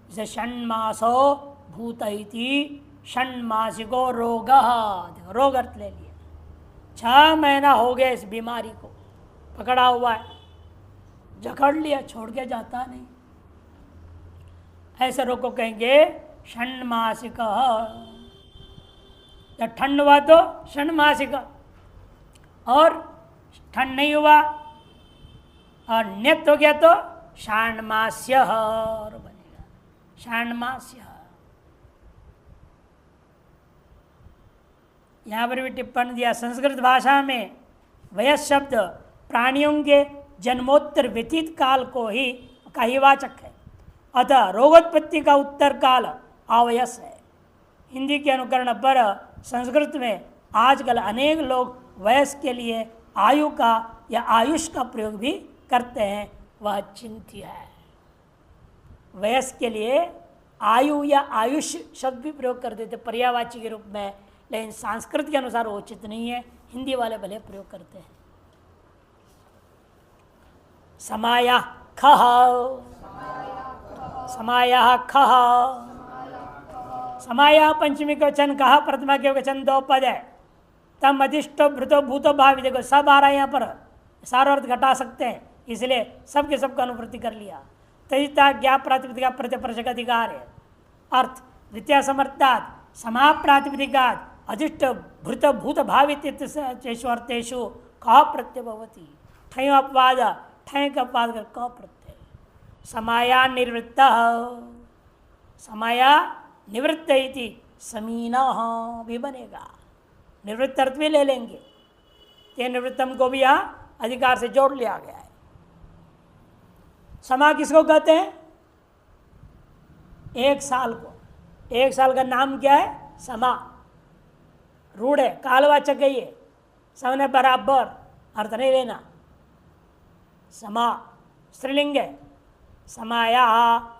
जैसे षण्मासो भूत इति षण्मासिको रोग, रोग अर्थ ले लिया, 6 महीना हो गया इस बीमारी को, पकड़ा हुआ है, जकड़ लिया, छोड़ के जाता नहीं, ऐसे रोग को कहेंगे षण्मासिक। जब ठंड हुआ तो षण्मासिक, और ठंड नहीं हुआ और ण्यत हो गया तो षाण्मास्य बनेगा, षाण्मास्य। यहाँ पर भी टिप्पणी दिया, संस्कृत भाषा में वयस शब्द प्राणियों के जन्मोत्तर व्यतीत काल को ही का ही वाचक है, अतः रोगोत्पत्ति का उत्तर काल अवयस है। हिंदी के अनुकरण पर संस्कृत में आजकल अनेक लोग वयस के लिए आयु का या आयुष का प्रयोग भी करते हैं, वह चिंत्य है। वयस के लिए आयु या आयुष शब्द भी प्रयोग कर देते पर्यायवाची के रूप में, लेकिन संस्कृत के अनुसार वो उचित नहीं है, हिंदी वाले भले प्रयोग करते हैं। समाया खह, समाया खह, समाया पंचमी के वचन कहा, प्रथमा के वचन 2 पद है। तम अधिष्टो भृतो भूतो भावी, देखो सब आ रहा है यहाँ पर, सारा अर्थ घटा सकते हैं, इसलिए सबके सबका अनुवृत्ति कर लिया। तजिता ज्ञा प्रातिपदिका प्रत्यपर्श का अधिकार है। अर्थ द्वितीय समर्थात समाप्रातिपदिकात अधिष्ट भृत भूत भावित चेष्वर्थेषु क प्रत्यय भवति। ठय अपवाद, ठय का अपवाद कर क प्रत्यय। समाया निवृत्त, समाया निवृत्त इति समीना भी बनेगा। निवृत्त अर्थ भी ले लेंगे। ते निवृत्तम को भी यहाँ अधिकार से जोड़ लिया गया है। समा किसको कहते हैं? एक साल को। एक साल का नाम क्या है? समा। रूढ़ है, कालवाचक है ये, सबने बराबर, अर्थ नहीं लेना। समा स्त्रीलिंग है, समाया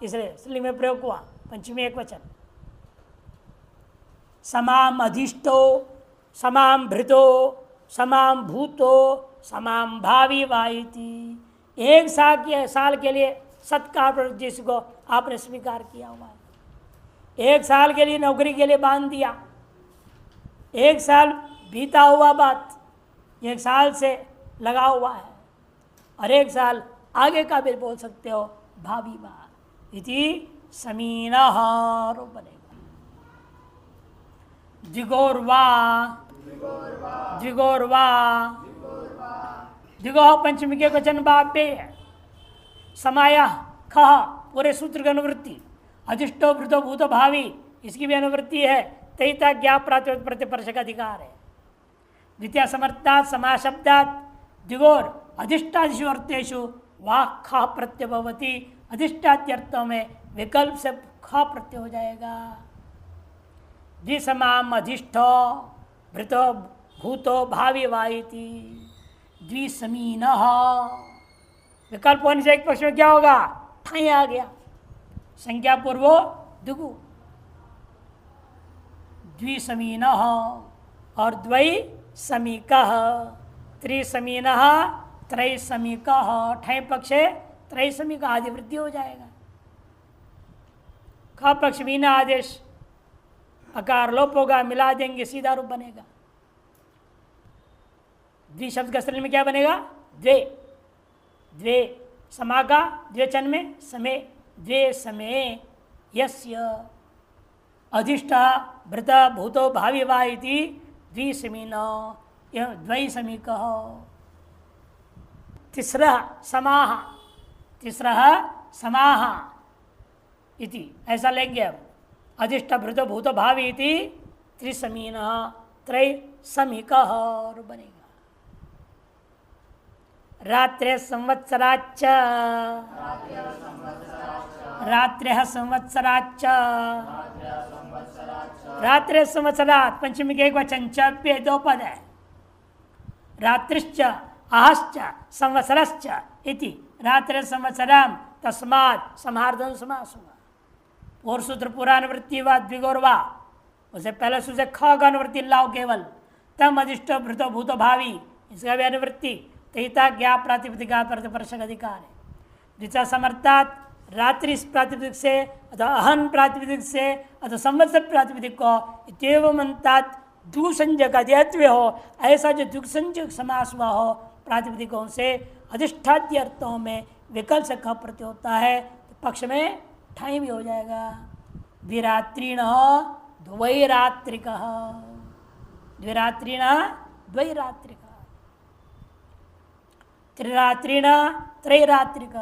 इसलिए स्त्रीलिंग में प्रयोग हुआ, पंचमी एक वचन। समाम अधिष्ठो, समाम भृतो, समाम भूतो, समाम भावी वाइति। एक साल के लिए सत्कार जिसको आपने स्वीकार किया हुआ है। एक साल के लिए नौकरी के लिए बांध दिया। एक साल बीता हुआ बात, एक साल से लगा हुआ है, और एक साल आगे का भी बोल सकते हो, भावी बात। इति समीना बनेगा। द्विगोर्वा, द्विगोर्वा, द्विगो पंचमी के वचन बापे है। समाया खह पूरे सूत्र की अनुवृत्ति। अधिष्ठो भृतो भूत भावी इसकी भी अनुवृत्ति है। तैता ज्ञाप प्रातिपदिक प्रतिपर्श का अधिकार है। द्वितीय समर्थात् समाशब्दात् द्विगोर अधिष्ठादिषु अर्थेषु वाक् ख प्रत्यय भवति। अधिष्ठाद्यर्थों में विकल्प से ख प्रत्यय हो जाएगा। द्विसमाम अधिष्ठो भृतो भूतो भावी वाइति। द्विसमीन विकल्प होने से एक पक्ष में क्या होगा? ठाई आ गया, संज्ञा पूर्वो दुगु। द्विसमीन और द्वै समीक, त्रिसमीन त्रैसमीक, ठय पक्ष त्रैसमीक आदि वृद्धि हो जाएगा। ख पक्ष मीना आदेश अकार लोप होगा, मिला देंगे सीधा रूप बनेगा। द्वि शब्द का स्त्रीलिंग में क्या बनेगा? द्वे। द्वे समा का द्विवचन में समे, द्वे समे यस्य अधिष्ठ भृत भूतो भावी वा इति द्विसमीन, यह द्वैसमीक। तीसरा समाह, तीसरा समाह इति ऐसा लेंगे अब। अधिष्ठ भृत भूत भावी इति त्रिसमीन त्रैसमीक बनेगा। रात्रे संवत्सराच्च, रात्रे संवत्सराच्च, रात्रे संवत्सरात् पंचमी के एक वचन च पे दो पद है। रात्रिश्च आहश्च संवत्सरश्च इति रात्रे संवत्सरम तस्मात् समार्धन समास हुआ। और सूत्र पुरानुवृत्ति व द्विगोर्वा, उसे पहले सूत्र ख का अनुवृत्ति लाओ केवल। तम अधिष्ठ भृतो भूतो भावी इसका भी अनुवृत्ति। तहिता ज्ञाप प्रातिपदिका प्रतिपर्शक अधिकार है। द्वितीय समर्थात् रात्रि प्रातिपदिक से अथवा अहन प्रातिपदिक से अथवा संवत्सर प्रातिपदिक को इत्येवमन्तात् दुसंज्ञक अध्यत्व हो, ऐसा जो दुसंज्ञक समास हुआ हो प्रातिपदिकों से अधिष्ठाद्य अर्थों में विकल्प से ख प्रत्यय होता है, तो पक्ष में ठाई भी हो जाएगा। द्विरात्रिण द्वैरात्रिक, द्विरात्रिण द्वैरात्रिक, त्रिरात्रिण त्रैरात्रिक,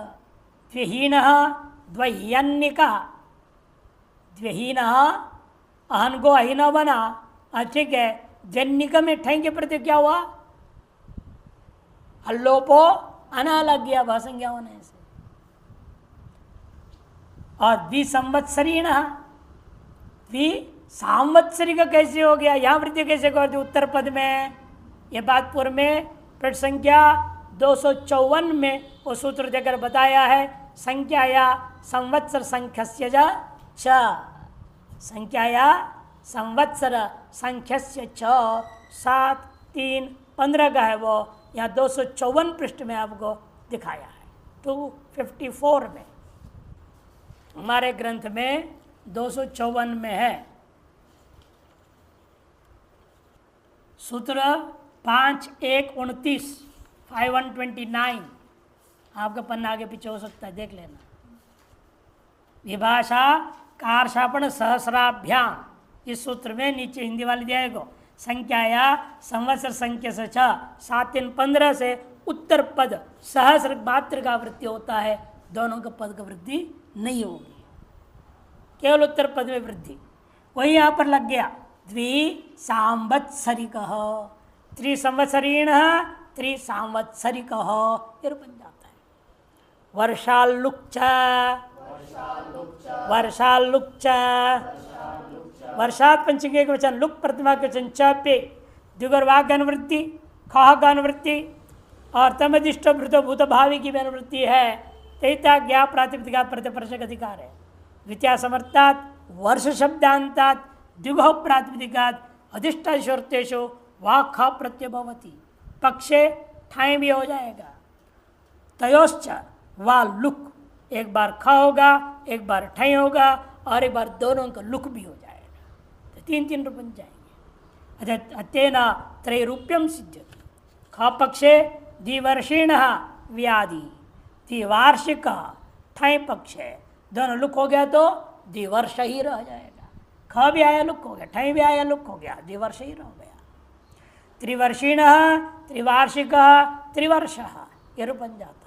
द्विहीन द्वह्यन्निक। द्विहीन अहन को अहीन बना, ठीक है। जन्निक में ठें के प्रति क्या हुआ? हल्लोपो अना लग गया भाषंज्ञा होने से। और द्विसंवत्सरीण, द्विसांवत्सरी का कैसे हो गया? यहाँ वृद्धि कैसे कर दी उत्तर पद में? यह बात पूर्व में पृष्ठ संख्या 254 में वो सूत्र देकर बताया है। संख्या या संवत्सर संख्यस्य च, संख्या या संवत्सर संख्यस्य च 7 3 15 का है वो, यहाँ 254 पृष्ठ में आपको दिखाया है। 254 में हमारे ग्रंथ में 254 में है। सूत्र 5:1:29 5129 आपका पन्ना आगे पीछे हो सकता है, देख लेना। विभाषा कारशापण सहस्राभ्याम, इस सूत्र में नीचे हिंदी वाले दिया है, संख्याया संवत्सर संख्या से 6 7 3 15 से उत्तर पद सहस्र मात्र का वृद्धि होता है, दोनों का पद का वृद्धि नहीं होगी, केवल उत्तर पद में वृद्धि। वही यहाँ पर लग गया द्विसांवत्सरिक त्रिसंवत्सरीण त्रिसांवत्सरिक ये बन जाता है। वर्षालुक्च वर्षालुक्च वर्षात पंचमी के वचन लुक प्रतिमा के वचन च पे द्विगर्वाग अनुवृत्ति खह का अनुवृत्ति और तमदिष्ट भृत भूत भावी की भी अनुवृत्ति है। तैता ज्ञा प्रातिपदिका प्रतिपर्शक अधिकार है। द्वितीय समर्थात वर्ष शब्दांतात द्विगुह प्रातिपदिकात अधिष्ठाश्वर्तेषु वाक ख प्रत्यय भवति पक्षे ठाई भी हो जाएगा। तयोश्च वा लुक एक बार ख होगा, एक बार ठाई होगा और एक बार दोनों का लुक भी हो जाएगा, तो 3 रूप बन जाएंगे। अतेना त्रैरूप्यम सिद्ध्यति। ख पक्षे द्विवर्षीण व्याधि द्विवार्षिक ठाई पक्षे दोनों लुक हो गया तो द्विवर्ष ही रह जाएगा। ख भी आया लुक हो गया, ठाई भी आया लुक हो गया, द्विवर्ष ही रह गया। त्रिवर्षीण त्रिवार्षिक त्रिवर्ष ये रूप बन जाता है।